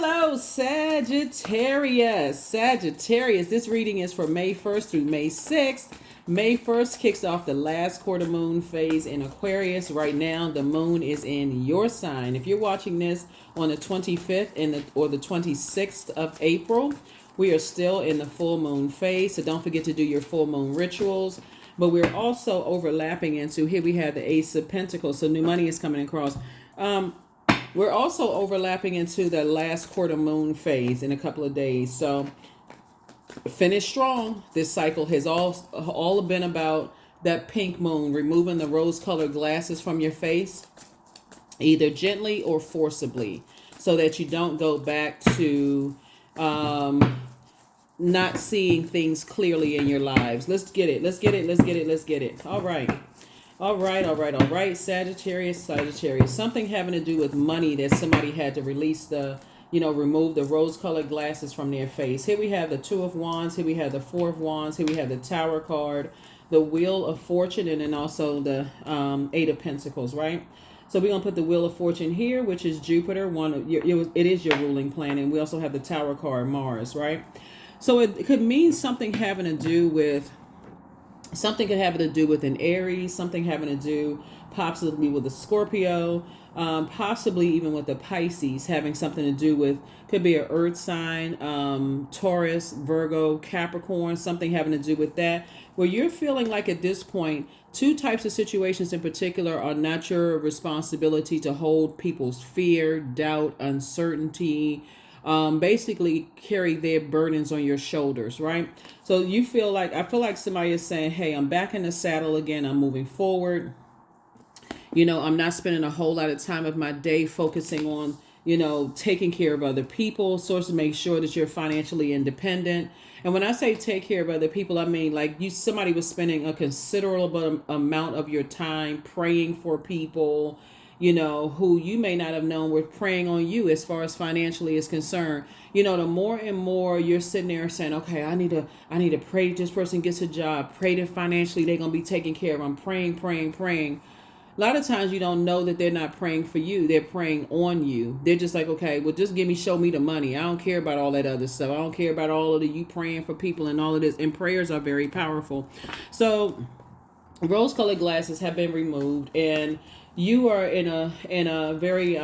Hello, Sagittarius. Sagittarius, this reading is for May 1st through May 6th. May 1st kicks off the last quarter moon phase in Aquarius. Right now, the moon is in your sign. If you're watching this on the 25th or the 26th of April, we are still in the full moon phase. So don't forget to do your full moon rituals. But we're also overlapping into, here we have the Ace of Pentacles. So new money is coming across. We're also overlapping into the last quarter moon phase in a couple of days. So finish strong. This cycle has all been about that pink moon, removing the rose-colored glasses from your face, either gently or forcibly, so that you don't go back to not seeing things clearly in your lives. Let's get it. Let's get it. Let's get it. Let's get it. All right. All right. Sagittarius. Something having to do with money that somebody had to release remove the rose-colored glasses from their face. Here we have the Two of Wands. Here we have the Four of Wands. Here we have the Tower card, the Wheel of Fortune, and then also the Eight of Pentacles, right? So we're going to put the Wheel of Fortune here, which is Jupiter. It is your ruling planet. And we also have the Tower card, Mars, right? So it could mean something having to do with an Aries, something having to do possibly with a Scorpio, possibly even with the Pisces, having something to do with, could be an earth sign, Taurus, Virgo, Capricorn, something having to do with that, where you're feeling like at this point, two types of situations in particular are not your responsibility to hold people's fear, doubt, uncertainty, basically carry their burdens on your shoulders, right? So I feel like somebody is saying, hey, I'm back in the saddle again. I'm moving forward. I'm not spending a whole lot of time of my day focusing on, taking care of other people, so as to make sure that you're financially independent. And when I say take care of other people, I mean like somebody was spending a considerable amount of your time praying for people, who you may not have known were praying on you as far as financially is concerned. The more and more you're sitting there saying, okay, I need to pray that this person gets a job, pray that financially they're going to be taken care of. I'm praying. A lot of times you don't know that they're not praying for you. They're praying on you. They're just like, okay, well, just show me the money. I don't care about all that other stuff. I don't care about all of you praying for people and all of this. And prayers are very powerful. So rose-colored glasses have been removed, and you are in a very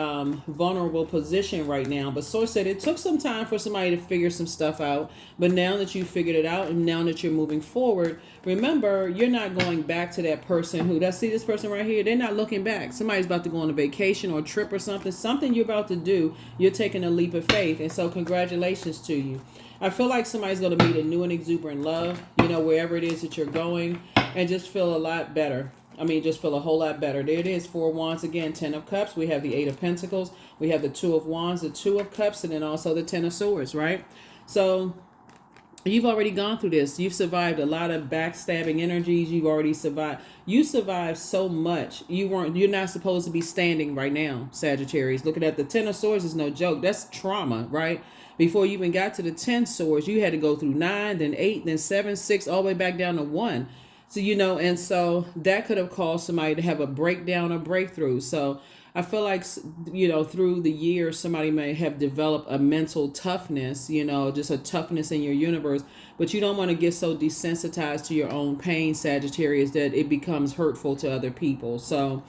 vulnerable position right now. But Source said it took some time for somebody to figure some stuff out. But now that you figured it out, and now that you're moving forward, remember, you're not going back to that person see this person right here. They're not looking back. Somebody's about to go on a vacation or a trip or something you're about to do. You're taking a leap of faith. And so congratulations to you. I feel like somebody's going to meet a new and exuberant love, wherever it is that you're going, and just feel a lot better. Just feel a whole lot better. There it is, Four of Wands again, Ten of Cups. We have the Eight of Pentacles. We have the Two of Wands, the Two of Cups, and then also the Ten of Swords, right? So you've already gone through this. You've survived a lot of backstabbing energies. You've already survived. You survived so much. You're not supposed to be standing right now, Sagittarius. Looking at the Ten of Swords is no joke. That's trauma, right? Before you even got to the 10 swords, you had to go through 9, then 8, then 7, 6, all the way back down to 1. So, and so that could have caused somebody to have a breakdown or breakthrough. So I feel like, through the years, somebody may have developed a mental toughness, just a toughness in your universe. But you don't want to get so desensitized to your own pain, Sagittarius, that it becomes hurtful to other people. So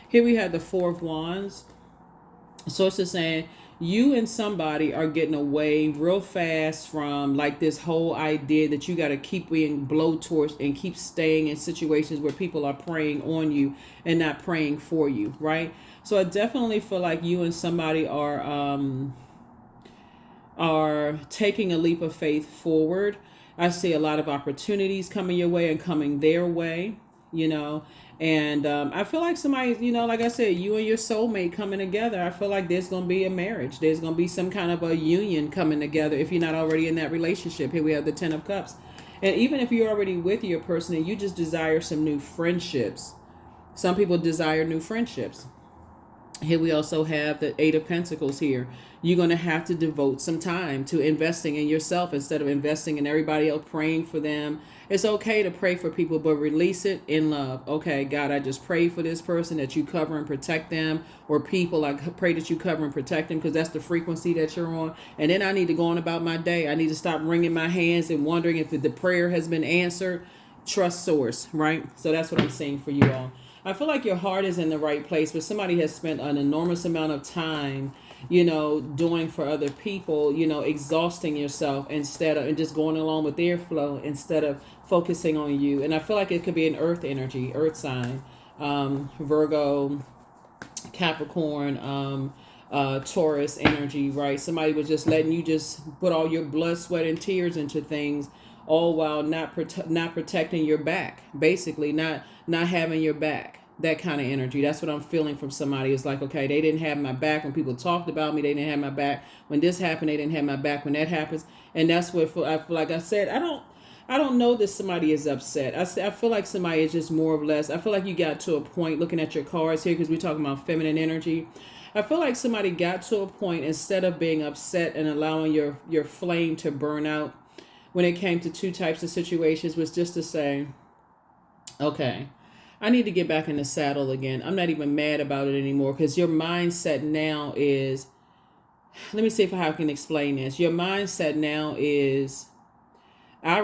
here we have the Four of Wands. So it's just saying, you and somebody are getting away real fast from like this whole idea that you got to keep being blowtorched and keep staying in situations where people are praying on you and not praying for you, right? So I definitely feel like you and somebody are taking a leap of faith forward. I see a lot of opportunities coming your way and coming their way, And I feel like somebody, like I said, you and your soulmate coming together. I feel like there's going to be a marriage. There's going to be some kind of a union coming together if you're not already in that relationship. Here we have the Ten of Cups. And even if you're already with your person and you just desire some new friendships, some people desire new friendships. Here we also have the Eight of Pentacles here. You're going to have to devote some time to investing in yourself instead of investing in everybody else, praying for them. It's okay to pray for people, but release it in love. Okay, God, I just pray for this person that you cover and protect them, or people, I pray that you cover and protect them, because that's the frequency that you're on. And then I need to go on about my day. I need to stop wringing my hands and wondering if the prayer has been answered. Trust source, right? So that's what I'm saying for you all. I feel like your heart is in the right place, but somebody has spent an enormous amount of time, doing for other people, exhausting yourself instead of, and just going along with their flow instead of focusing on you. And I feel like it could be an earth energy, earth sign, Virgo, Capricorn, Taurus energy, right? Somebody was just letting you just put all your blood, sweat, and tears into things, all while not protecting your back, basically not having your back. That kind of energy. That's what I'm feeling from somebody. It's like, okay, they didn't have my back when people talked about me. They didn't have my back when this happened. They didn't have my back when that happens. And that's what I feel like I said. I don't know that somebody is upset. I feel like somebody is just more or less. I feel like you got to a point, looking at your cards here, because we're talking about feminine energy. I feel like somebody got to a point, instead of being upset and allowing your flame to burn out, when it came to two types of situations, was just to say, okay, I need to get back in the saddle again. I'm not even mad about it anymore, because your mindset now is, let me see if I can explain this. Your mindset now is, I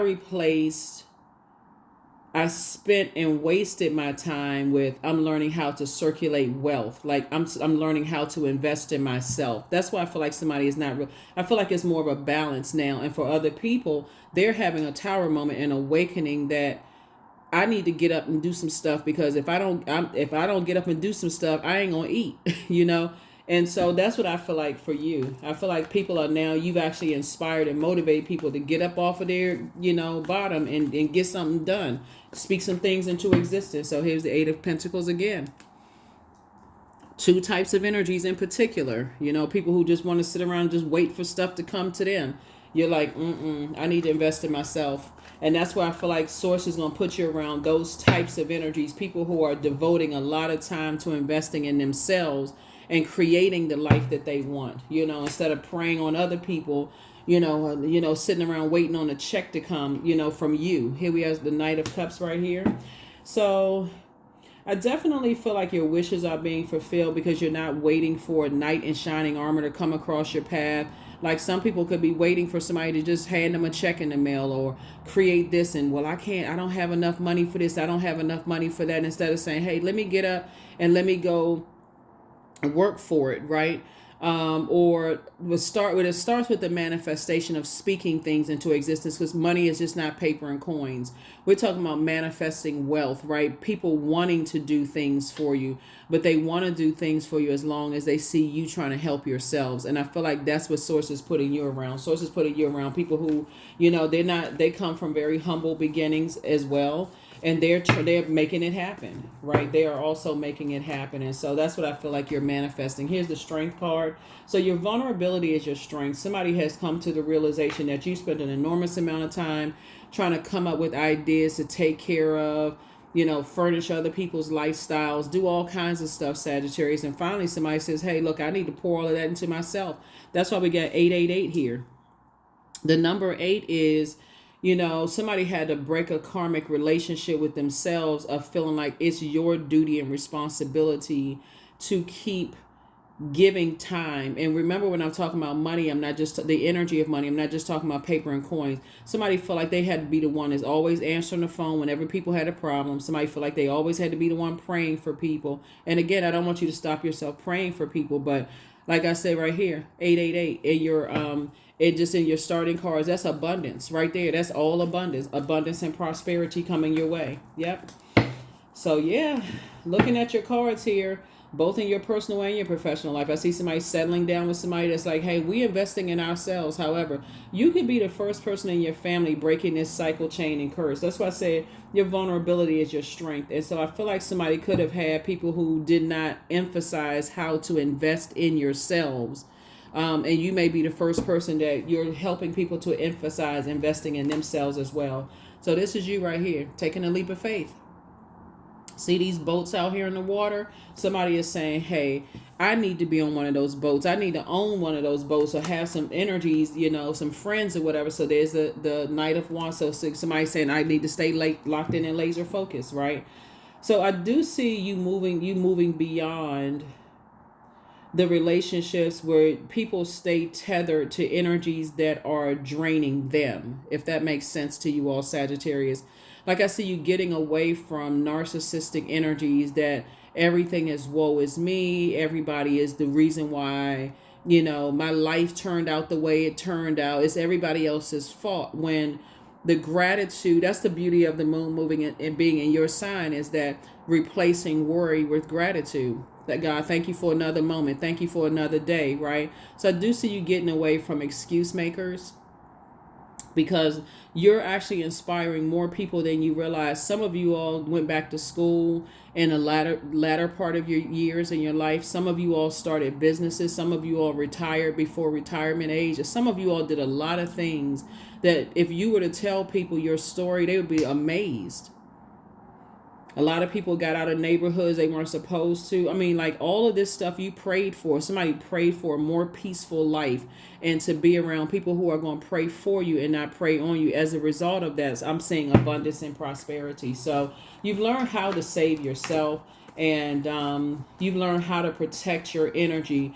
spent and wasted my time with, I'm learning how to circulate wealth. Like I'm learning how to invest in myself. That's why I feel like somebody is not real. I feel like it's more of a balance now. And for other people, they're having a tower moment and awakening that I need to get up and do some stuff, because if I don't get up and do some stuff, I ain't gonna eat, And so that's what I feel like for you. I feel like people are now, you've actually inspired and motivated people to get up off of their, bottom and get something done. Speak some things into existence. So here's the Eight of Pentacles again. Two types of energies in particular. People who just want to sit around and just wait for stuff to come to them. You're like, I need to invest in myself. And that's why I feel like Source is going to put you around those types of energies. People who are devoting a lot of time to investing in themselves and creating the life that they want, instead of preying on other people, sitting around waiting on a check to come, from you. Here we have the Knight of Cups right here. So I definitely feel like your wishes are being fulfilled, because you're not waiting for a knight in shining armor to come across your path. Like some people could be waiting for somebody to just hand them a check in the mail, or create this, and I don't have enough money for this, I don't have enough money for that, instead of saying, hey, let me get up and let me go work for it, right? It starts with the manifestation of speaking things into existence, because money is just not paper and coins. We're talking about manifesting wealth, right? People wanting to do things for you, but they want to do things for you as long as they see you trying to help yourselves. And I feel like that's what Source is putting you around. Source is putting you around people who, they come from very humble beginnings as well. And they're making it happen, right? They are also making it happen. And so that's what I feel like you're manifesting. Here's the Strength card. So your vulnerability is your strength. Somebody has come to the realization that you spent an enormous amount of time trying to come up with ideas to take care of, furnish other people's lifestyles, do all kinds of stuff, Sagittarius. And finally somebody says, hey, look, I need to pour all of that into myself. That's why we got 888 here. The number 8 is, somebody had to break a karmic relationship with themselves of feeling like it's your duty and responsibility to keep giving time. And remember, when I'm talking about money, I'm not just the energy of money. I'm not just talking about paper and coins. Somebody felt like they had to be the one that's always answering the phone whenever people had a problem. Somebody felt like they always had to be the one praying for people. And again, I don't want you to stop yourself praying for people, but like I say right here, 888, and just in your starting cards, that's abundance right there. That's all abundance and prosperity coming your way. Yep. So yeah, looking at your cards here, both in your personal and your professional life, I see somebody settling down with somebody that's like, hey, we investing in ourselves. However, you could be the first person in your family breaking this cycle, chain, and curse. That's why I said your vulnerability is your strength. And so I feel like somebody could have had people who did not emphasize how to invest in yourselves. And you may be the first person that you're helping people to emphasize investing in themselves as well. So this is you right here, taking a leap of faith. See these boats out here in the water? Somebody is saying, hey, I need to be on one of those boats. I need to own one of those boats or have some energies, some friends or whatever. So there's the Knight of Wands. So somebody saying I need to stay locked in and laser focused, right? So I do see you moving beyond the relationships where people stay tethered to energies that are draining them, if that makes sense to you all, Sagittarius. Like, I see you getting away from narcissistic energies that everything is woe is me, everybody is the reason why, my life turned out the way it turned out, it's everybody else's fault. When the gratitude, that's the beauty of the moon moving and being in your sign, is that replacing worry with gratitude. That God, thank you for another moment, thank you for another day, right? So I do see you getting away from excuse makers, because you're actually inspiring more people than you realize. Some of you all went back to school in the latter part of your years in your life. Some of you all started businesses. Some of you all retired before retirement age. Some of you all did a lot of things that if you were to tell people your story, they would be amazed. A lot of people got out of neighborhoods they weren't supposed to. I mean, like, all of this stuff you prayed for. Somebody prayed for a more peaceful life and to be around people who are going to pray for you and not pray on you. As a result of that, I'm seeing abundance and prosperity. So you've learned how to save yourself, and you've learned how to protect your energy,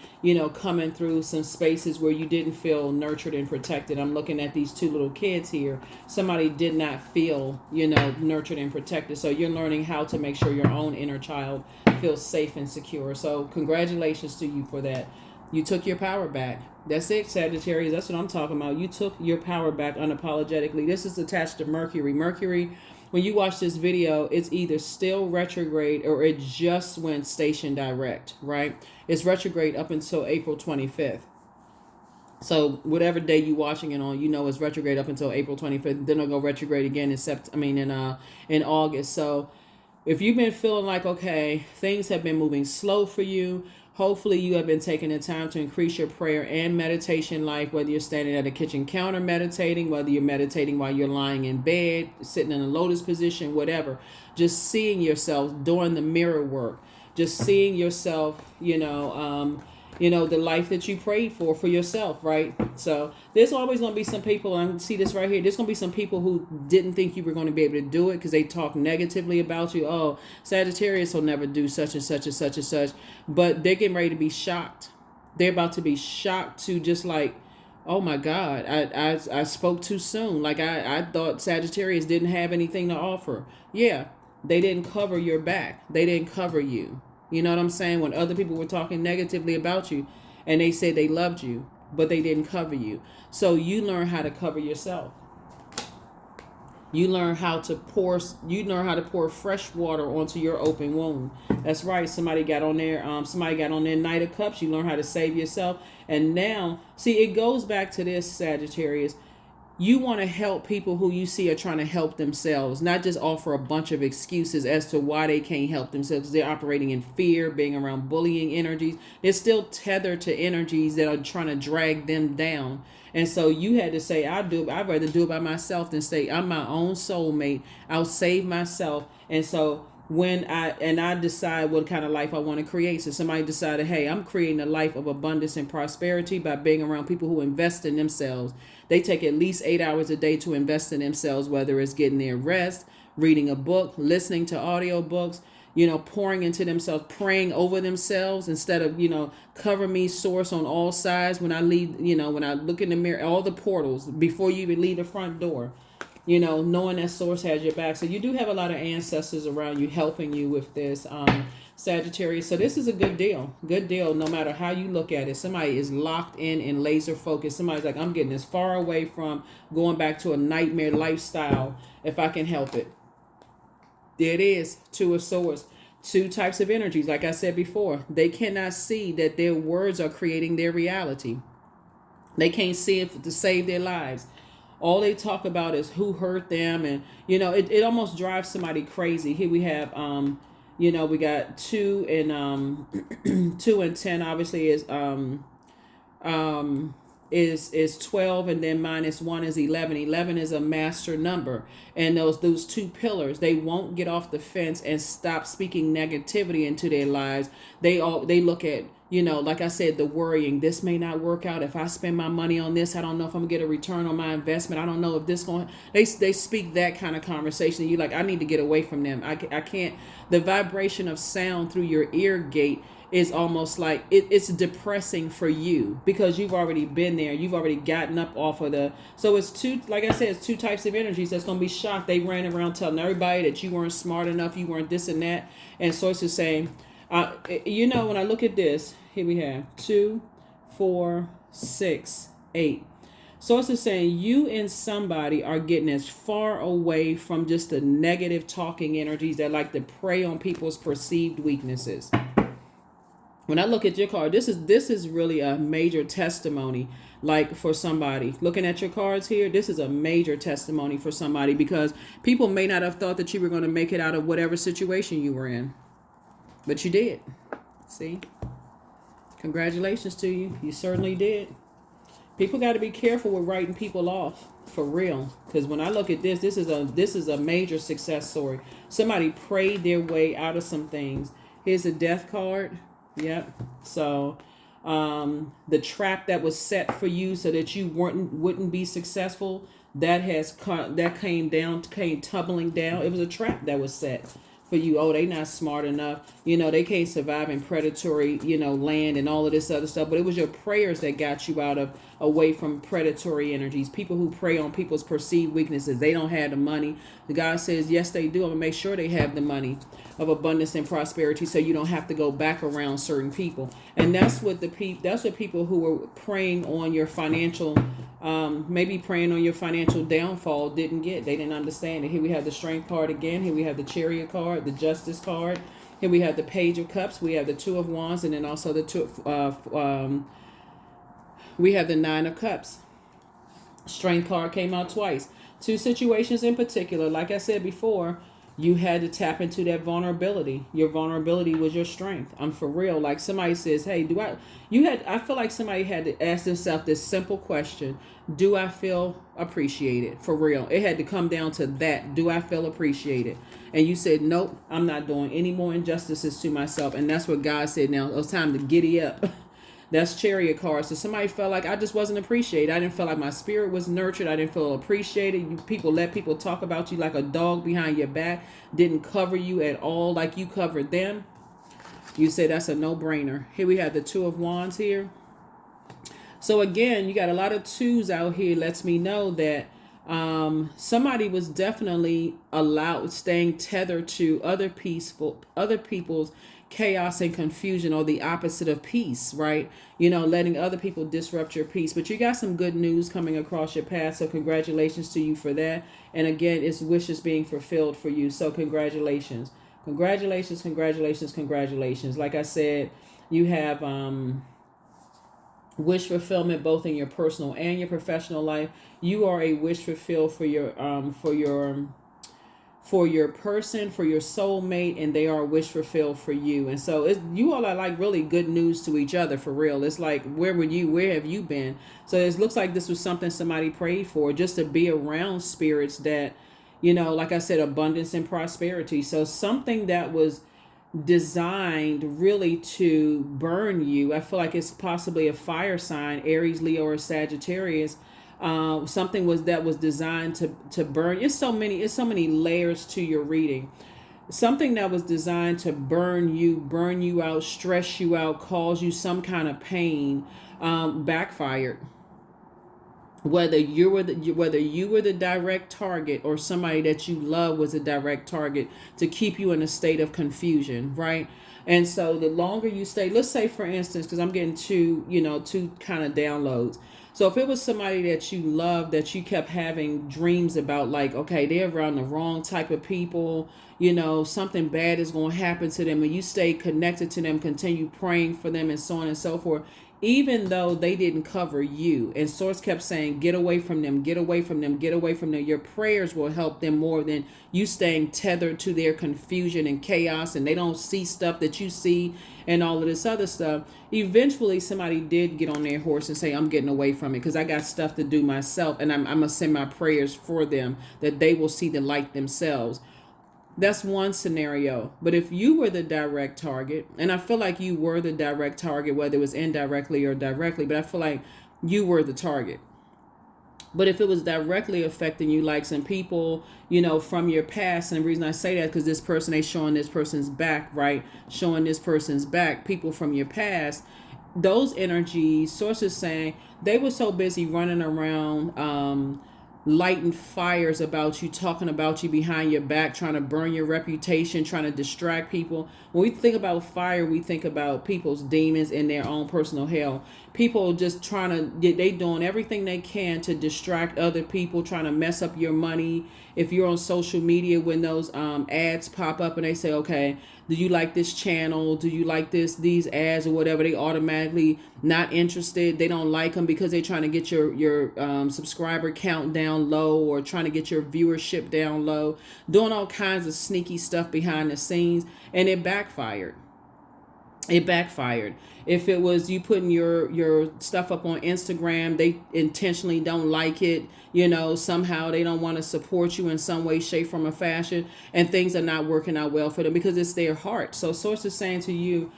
coming through some spaces where you didn't feel nurtured and protected. I'm looking at these two little kids here. Somebody did not feel, nurtured and protected. So you're learning how to make sure your own inner child feels safe and secure. So congratulations to you for that. You took your power back. That's it, Sagittarius. That's what I'm talking about. You took your power back unapologetically. This is attached to Mercury. Mercury, when you watch this video, it's either still retrograde or it just went station direct, right? It's retrograde up until April 25th. So whatever day you're watching it on, it's retrograde up until April 25th. Then it'll go retrograde again in August. So if you've been feeling like, okay, things have been moving slow for you, hopefully you have been taking the time to increase your prayer and meditation life, whether you're standing at a kitchen counter meditating, whether you're meditating while you're lying in bed, sitting in a lotus position, whatever. Just seeing yourself doing the mirror work, just seeing yourself, the life that you prayed for yourself, right? So there's always going to be some people, and I see this right here, there's going to be some people who didn't think you were going to be able to do it because they talk negatively about you. Oh, Sagittarius will never do such and such and such and such. But they're getting ready to be shocked. They're about to be shocked to just like, oh my God, I spoke too soon. Like I thought Sagittarius didn't have anything to offer. Yeah, they didn't cover your back. They didn't cover you. You know what I'm saying? When other people were talking negatively about you and they said they loved you, but they didn't cover you. So you learn how to cover yourself. You learn how to pour fresh water onto your open wound. That's right. Somebody got on their Knight of Cups. You learn how to save yourself. And now, see, it goes back to this, Sagittarius. You want to help people who you see are trying to help themselves, not just offer a bunch of excuses as to why they can't help themselves. They're operating in fear, being around bullying energies. They're still tethered to energies that are trying to drag them down. And so you had to say, I'd rather do it by myself than say, I'm my own soulmate. I'll save myself. And so when I decide what kind of life I want to create. So somebody decided, hey, I'm creating a life of abundance and prosperity by being around people who invest in themselves. They take at least 8 hours a day to invest in themselves, whether it's getting their rest, reading a book, listening to audio books, pouring into themselves, praying over themselves instead of, cover me, source on all sides. When I leave, when I look in the mirror, all the portals before you even leave the front door, knowing that source has your back. So you do have a lot of ancestors around you helping you with this, Sagittarius. So this is a good deal. Good deal, no matter how you look at it. Somebody is locked in and laser focused. Somebody's like, I'm getting as far away from going back to a nightmare lifestyle if I can help it. There it is. Two of Swords. Two types of energies. Like I said before, they cannot see that their words are creating their reality. They can't see it to save their lives. All they talk about is who hurt them. And, it almost drives somebody crazy. Here we have, we got 2 and 2 and 10 obviously is 12, and then -1 is 11. 11 is a master number. And those two pillars, they won't get off the fence and stop speaking negativity into their lives. They look at You know, like I said, the worrying, this may not work out. If I spend my money on this, I don't know if I'm gonna get a return on my investment. I don't know if this going, they speak that kind of conversation. You like, I need to get away from them. I can't, the vibration of sound through your ear gate is almost like it's depressing for you because you've already been there. You've already gotten up off of the, so it's two, like I said, it's two types of energies that's going to be shocked. They ran around telling everybody that you weren't smart enough, you weren't this and that. And Source is saying, you know, when I look at this, here we have 2, 4, 6, 8. Source is saying you and somebody are getting as far away from just the negative talking energies that like to prey on people's perceived weaknesses. When I look at your card, this is really a major testimony, like for somebody. Looking at your cards here, this is a major testimony for somebody because people may not have thought that you were going to make it out of whatever situation you were in. But you did. See? Congratulations to you. You certainly did. People got to be careful with writing people off for real. Because when I look at this is a major success story. Somebody prayed their way out of some things. Here's a death card. Yep. So the trap that was set for you so that you wouldn't be successful, that came tumbling down. It was a trap that was set for you. Oh, they not smart enough. You know, they can't survive in predatory, you know, land and all of this other stuff. But it was your prayers that got you away from predatory energies. People who prey on people's perceived weaknesses. They don't have the money. The God says, yes, they do. I'm gonna make sure they have the money of abundance and prosperity, so you don't have to go back around certain people. And that's what people who were preying on your financial, maybe preying on your financial downfall didn't get. They didn't understand it. Here we have the Strength card again. Here we have the Chariot card, the Justice card. Here we have the Page of Cups. We have the Two of Wands, and then also we have the Nine of Cups. Strength card came out twice. Two situations in particular, like I said before, you had to tap into that vulnerability. Your vulnerability was your strength. I'm for real. Like somebody says, hey, I feel like somebody had to ask themselves this simple question. Do I feel appreciated? For real. It had to come down to that. Do I feel appreciated? And you said, nope, I'm not doing any more injustices to myself. And that's what God said. Now it's time to giddy up. That's Chariot card. So somebody felt like I just wasn't appreciated. I didn't feel like my spirit was nurtured. I didn't feel appreciated. Let people talk about you like a dog behind your back. Didn't cover you at all like you covered them. You say that's a no-brainer. Here we have the Two of Wands here. So again, you got a lot of twos out here. Lets me know that somebody was definitely staying tethered to other people's chaos and confusion, or the opposite of peace, right? You know, letting other people disrupt your peace. But you got some good news coming across your path, so congratulations to you for that. And again, it's wishes being fulfilled for you, so congratulations. Congratulations. Like I said, you have wish fulfillment both in your personal and your professional life. You are a wish fulfilled for your person, for your soulmate, and they are wish fulfilled for you. And so you all are like really good news to each other, for real. It's like, where have you been? So it looks like this was something somebody prayed for, just to be around spirits that, you know, like I said, abundance and prosperity. So something that was designed really to burn you. I feel like it's possibly a fire sign, Aries, Leo, or Sagittarius. Something that was designed to burn. It's so many layers to your reading. Something that was designed to burn you out, stress you out, cause you some kind of pain, backfired. Whether you were the direct target, or somebody that you love was a direct target to keep you in a state of confusion, right? And so the longer you stay, let's say for instance, because I'm getting two kind of downloads. So if it was somebody that you love, that you kept having dreams about, like, okay, they're around the wrong type of people, you know, something bad is going to happen to them, and you stay connected to them, continue praying for them, and so on and so forth, even though they didn't cover you. And Source kept saying, get away from them, get away from them, get away from them. Your prayers will help them more than you staying tethered to their confusion and chaos, and they don't see stuff that you see and all of this other stuff. Eventually, somebody did get on their horse and say, I'm getting away from it because I got stuff to do myself, and I'm going to send my prayers for them that they will see the light themselves. That's one scenario. But if you were the direct target, and I feel like you were the direct target, whether it was indirectly or directly, but I feel like you were the target. But if it was directly affecting you, like some people, from your past, and the reason I say that because this person, they showing this person's back, right? Showing this person's back, people from your past, those energies, sources saying they were so busy running around, lighting fires about you, talking about you behind your back, trying to burn your reputation, trying to distract people. When we think about fire, we think about people's demons in their own personal hell. People just trying to, they doing everything they can to distract other people, trying to mess up your money. If you're on social media, when those ads pop up and they say, okay, do you like this channel? Do you like these ads or whatever? They automatically not interested. They don't like them because they're trying to get your subscriber count down low, or trying to get your viewership down low, doing all kinds of sneaky stuff behind the scenes, and it backfired. It backfired. If it was you putting your stuff up on Instagram, they intentionally don't like it. Somehow they don't want to support you in some way, shape, form, or fashion, and things are not working out well for them because it's their heart. So source is saying to you,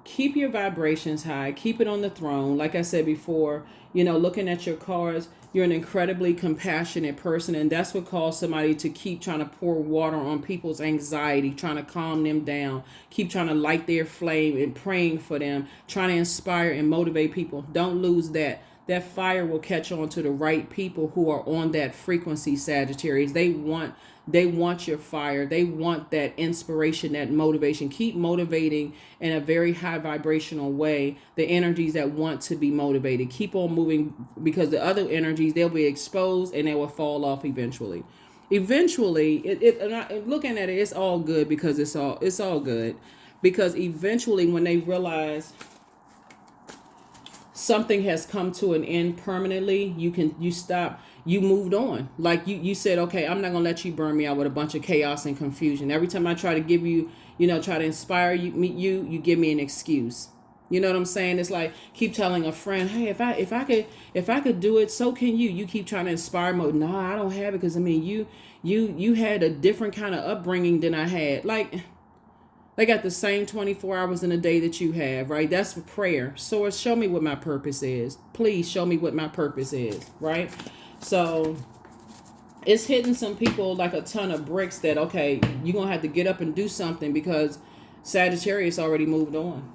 keep your vibrations high, keep it on the throne. Like I said before, looking at your cards, you're an incredibly compassionate person, and that's what caused somebody to keep trying to pour water on people's anxiety, trying to calm them down, keep trying to light their flame and praying for them, trying to inspire and motivate people. Don't lose that. That fire will catch on to the right people who are on that frequency, Sagittarius. They want your fire. They want that inspiration, that motivation. Keep motivating in a very high vibrational way the energies that want to be motivated. Keep on moving, because the other energies, they'll be exposed and they will fall off eventually. Eventually, looking at it, it's all good, because it's all good. Because eventually, when they realize something has come to an end permanently, you stop. You moved on. Like you said, okay, I'm not going to let you burn me out with a bunch of chaos and confusion. Every time I try to give you, try to inspire you give me an excuse. You know what I'm saying? It's like, keep telling a friend, hey, if I could do it, so can you. You keep trying to inspire me. No, I don't have it, because you had a different kind of upbringing than I had. Like, they got the same 24 hours in a day that you have, right? That's prayer. Source, show me what my purpose is. Please show me what my purpose is, right? So it's hitting some people like a ton of bricks that, okay, you're going to have to get up and do something, because Sagittarius already moved on.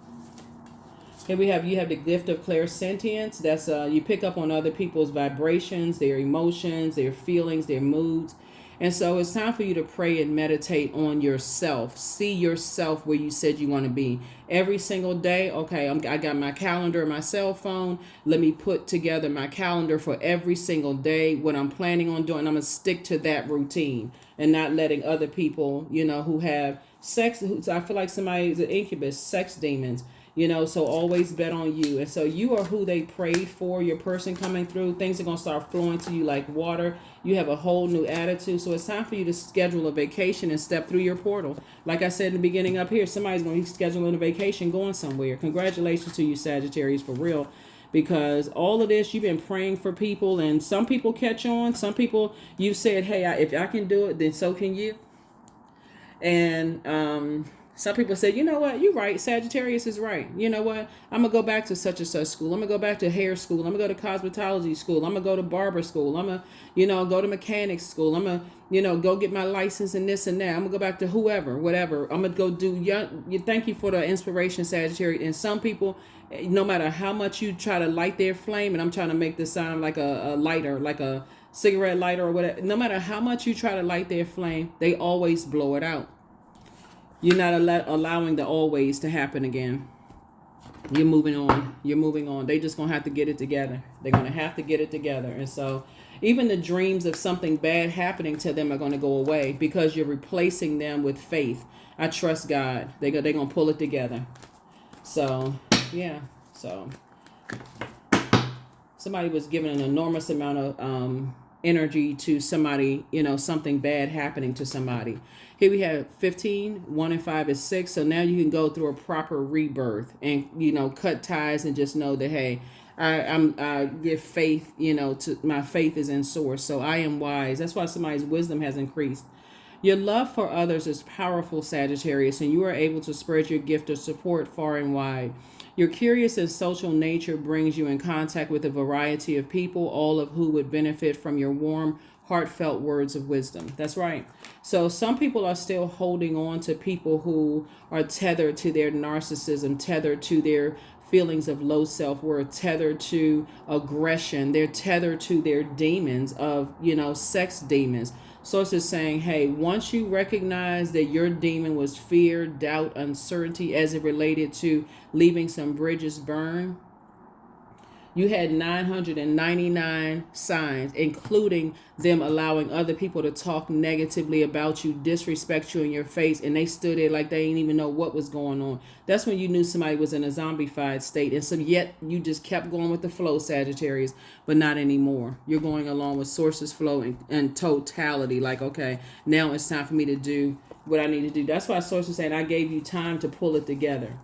Here you have the gift of clairsentience. That's you pick up on other people's vibrations, their emotions, their feelings, their moods. And so it's time for you to pray and meditate on yourself. See yourself where you said you want to be. Every single day, okay, I got my calendar, my cell phone. Let me put together my calendar for every single day, what I'm planning on doing. I'm going to stick to that routine and not letting other people, who have sex. I feel like somebody's an incubus, sex demons. So always bet on you. And so you are who they prayed for, your person coming through. Things are going to start flowing to you like water. You have a whole new attitude. So it's time for you to schedule a vacation and step through your portal. Like I said in the beginning up here, somebody's going to be scheduling a vacation, going somewhere. Congratulations to you, Sagittarius, for real. Because all of this, you've been praying for people, and some people catch on. Some people, you said, hey, if I can do it, then so can you. And, some people say, you know what, you're right. Sagittarius is right. You know what? I'm going to go back to such and such school. I'm going to go back to hair school. I'm going to go to cosmetology school. I'm going to go to barber school. I'm going to, go to mechanics school. I'm going to, go get my license and this and that. I'm going to go back to whoever, whatever. I'm going to go do, thank you for the inspiration, Sagittarius. And some people, no matter how much you try to light their flame, and I'm trying to make this sound like a lighter, like a cigarette lighter or whatever. No matter how much you try to light their flame, they always blow it out. You're not allowing the always to happen again. You're moving on. You're moving on. They just going to have to get it together. They're going to have to get it together. And so even the dreams of something bad happening to them are going to go away, because you're replacing them with faith. I trust God. They're going to pull it together. So, yeah. So somebody was given an enormous amount of energy to somebody, something bad happening to somebody. Here we have 15, 1 and 5 is 6. So now you can go through a proper rebirth and, cut ties and just know that, hey, I give faith, to my faith is in source. So I am wise. That's why somebody's wisdom has increased. Your love for others is powerful, Sagittarius, and you are able to spread your gift of support far and wide. Your curious and social nature brings you in contact with a variety of people, all of who would benefit from your warm, heartfelt words of wisdom. That's right. So some people are still holding on to people who are tethered to their narcissism, tethered to their feelings of low self-worth, tethered to aggression. They're tethered to their demons of, sex demons. Source is saying, hey, once you recognize that your demon was fear, doubt, uncertainty as it related to leaving some bridges burn, you had 999 signs, including them allowing other people to talk negatively about you, disrespect you in your face, and they stood there like they didn't even know what was going on. That's when you knew somebody was in a zombified state. And so yet you just kept going with the flow, Sagittarius, but not anymore. You're going along with sources, flow, and totality. Like, okay, now it's time for me to do what I need to do. That's why sources is saying I gave you time to pull it together.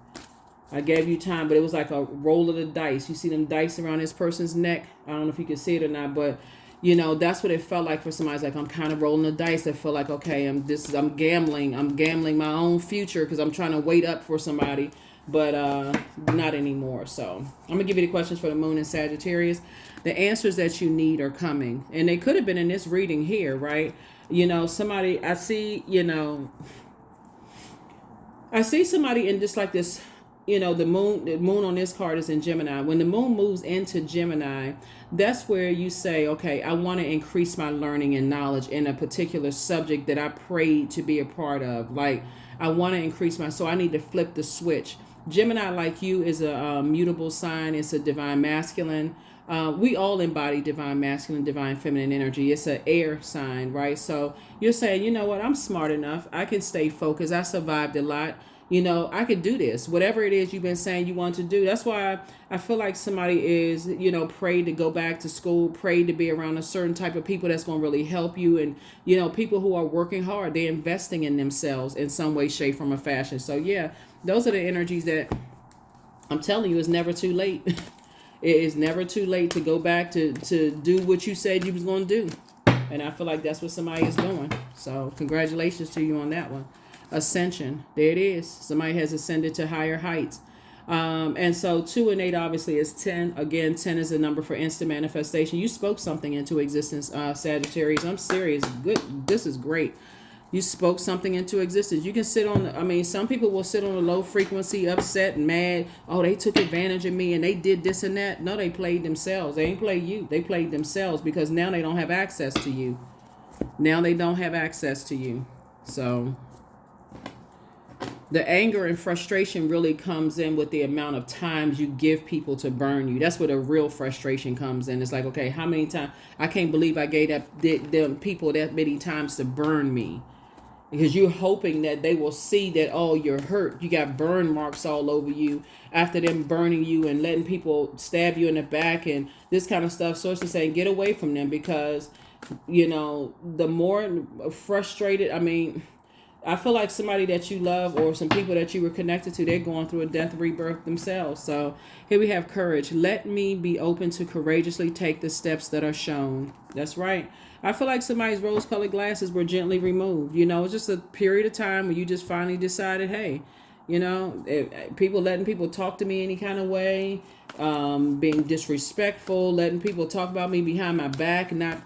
I gave you time, but it was like a roll of the dice. You see them dice around this person's neck. I don't know if you can see it or not, but that's what it felt like for somebody. It's like I'm kind of rolling the dice. I feel like, okay, I'm gambling. I'm gambling my own future because I'm trying to wait up for somebody, but not anymore. So I'm gonna give you the questions for the moon in Sagittarius. The answers that you need are coming, and they could have been in this reading here, right? Somebody I see somebody in just like this. The moon on this card is in Gemini. When the moon moves into Gemini, that's where you say, okay, I want to increase my learning and knowledge in a particular subject that I prayed to be a part of. Like, I want to increase so I need to flip the switch. Gemini, like you, is a mutable sign. It's a divine masculine. We all embody divine masculine, divine feminine energy. It's an air sign, right? So you're saying, you know what? I'm smart enough. I can stay focused. I survived a lot. I could do this. Whatever it is you've been saying you want to do. That's why I feel like somebody is, prayed to go back to school, prayed to be around a certain type of people that's going to really help you. And, people who are working hard, they're investing in themselves in some way, shape, form, or fashion. So, yeah, those are the energies that I'm telling you, it's never too late. It is never too late to go back to do what you said you was going to do. And I feel like that's what somebody is doing. So congratulations to you on that one. Ascension. There it is. Somebody has ascended to higher heights. And so 2 and 8 obviously is 10. Again, 10 is a number for instant manifestation. You spoke something into existence, Sagittarius. I'm serious. Good. This is great. You spoke something into existence. You can sit on, some people will sit on a low frequency, upset and mad. Oh, they took advantage of me and they did this and that. No, they played themselves. They ain't played you. They played themselves because now they don't have access to you. Now they don't have access to you. So the anger and frustration really comes in with the amount of times you give people to burn you. That's where the real frustration comes in. It's like, okay, how many times? I can't believe I gave them people that many times to burn me. Because you're hoping that they will see that, oh, you're hurt. You got burn marks all over you after them burning you and letting people stab you in the back and this kind of stuff. Sources saying get away from them because, the more frustrated, I feel like somebody that you love or some people that you were connected to, they're going through a death rebirth themselves. So here we have courage. Let me be open to courageously take the steps that are shown. That's right. I feel like somebody's rose-colored glasses were gently removed. It's just a period of time where you just finally decided, hey, people letting people talk to me any kind of way, being disrespectful, letting people talk about me behind my back, not,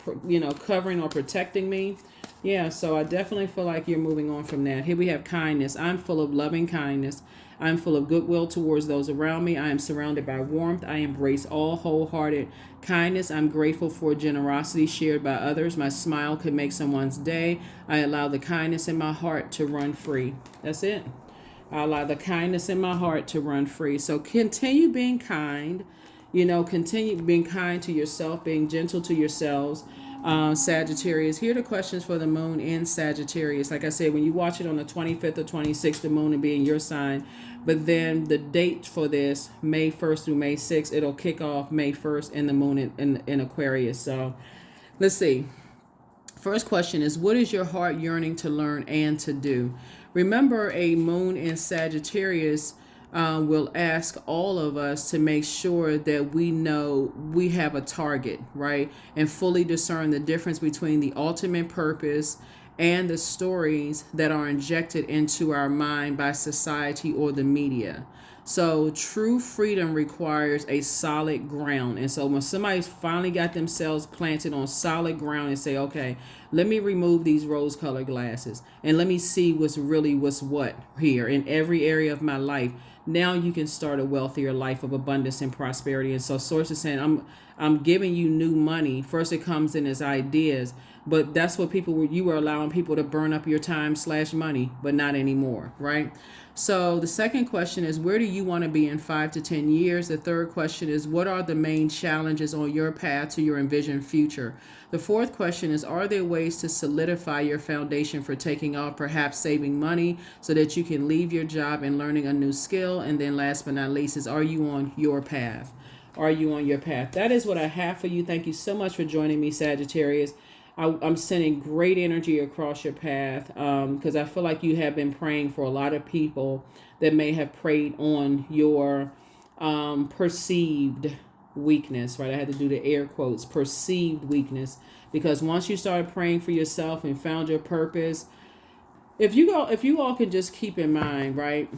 covering or protecting me. Yeah, so I definitely feel like you're moving on from that. Here we have kindness. I'm full of loving kindness. I'm full of goodwill towards those around me. I am surrounded by warmth. I embrace all wholehearted kindness. I'm grateful for generosity shared by others. My smile could make someone's day. I allow the kindness in my heart to run free. That's it. I allow the kindness in my heart to run free. So continue being kind. Continue being kind to yourself, being gentle to yourselves. Sagittarius. Here are the questions for the moon in Sagittarius. Like I said, when you watch it on the 25th or 26th, the moon will be in your sign. But then the date for this, May 1st through May 6th, it'll kick off May 1st and the moon in Aquarius. So let's see. First question is, what is your heart yearning to learn and to do? Remember, a moon in Sagittarius will ask all of us to make sure that we know we have a target, right? And fully discern the difference between the ultimate purpose and the stories that are injected into our mind by society or the media. So true freedom requires a solid ground. And so when somebody's finally got themselves planted on solid ground and say, okay, let me remove these rose colored glasses and let me see what's what here in every area of my life. Now you can start a wealthier life of abundance and prosperity. And so Source is saying, I'm giving you new money. First it comes in as ideas, but that's what you were allowing people to burn up your time/money, but not anymore, right? So the second question is, where do you want to be in 5 to 10 years? The third question is, what are the main challenges on your path to your envisioned future? The fourth question is, are there ways to solidify your foundation for taking off, perhaps saving money so that you can leave your job and learning a new skill? And then last but not least is, are you on your path? Are you on your path? That is what I have for you. Thank you so much for joining me, Sagittarius. I'm sending great energy across your path because I feel like you have been praying for a lot of people that may have preyed on your perceived weakness, right? I had to do the air quotes, perceived weakness, because once you started praying for yourself and found your purpose, if you all can just keep in mind, right?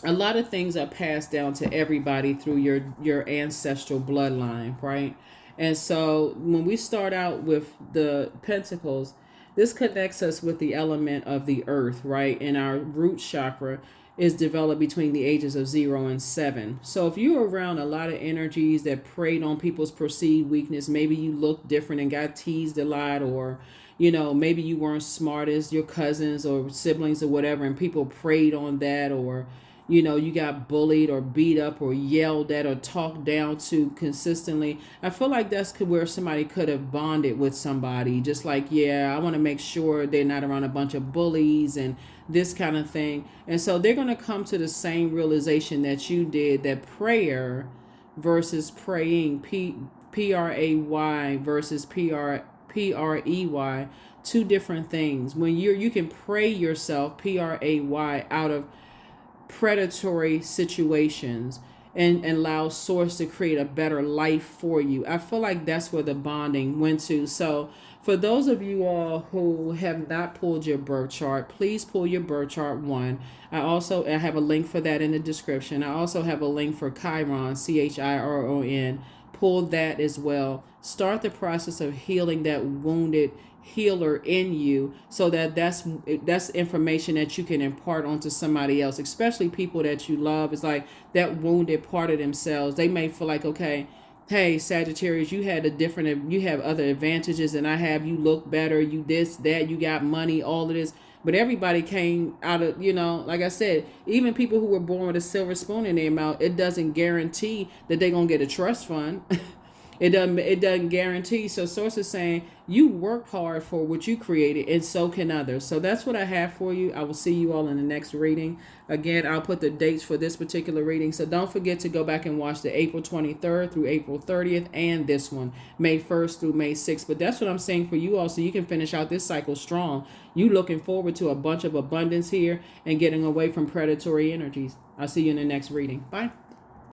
A lot of things are passed down to everybody through your ancestral bloodline, right? And so when we start out with the pentacles, this connects us with the element of the earth, right? And our root chakra is developed between the ages of 0 and 7. So if you're around a lot of energies that preyed on people's perceived weakness, maybe you looked different and got teased a lot, or maybe you weren't smart as your cousins or siblings or whatever, and people preyed on that, or you got bullied or beat up or yelled at or talked down to consistently. I feel like that's where somebody could have bonded with somebody. Just like, I want to make sure they're not around a bunch of bullies and this kind of thing. And so they're going to come to the same realization that you did, that prayer versus praying, P-R-A-Y versus P-R-E-Y, two different things. When you can pray yourself, P-R-A-Y, out of predatory situations and allow source to create a better life for you. I feel like that's where the bonding went to. So for those of you all who have not pulled your birth chart, please pull your birth chart. I have a link for that in the description. I also have a link for Chiron, Chiron. Pull that as well. Start the process of healing that wounded healer in you, so that's information that you can impart onto somebody else, especially people that you love. It's like that wounded part of themselves. They may feel like, okay, hey, Sagittarius, you have other advantages than I have. You look better, you this, that, you got money, all of this. But everybody came out of, like I said, even people who were born with a silver spoon in their mouth, it doesn't guarantee that they're going to get a trust fund. It doesn't guarantee. So Source is saying you worked hard for what you created, and so can others. So that's what I have for you. I will see you all in the next reading. Again, I'll put the dates for this particular reading. So don't forget to go back and watch the April 23rd through April 30th and this one, May 1st through May 6th. But that's what I'm saying for you all, so you can finish out this cycle strong. You looking forward to a bunch of abundance here and getting away from predatory energies. I'll see you in the next reading. Bye.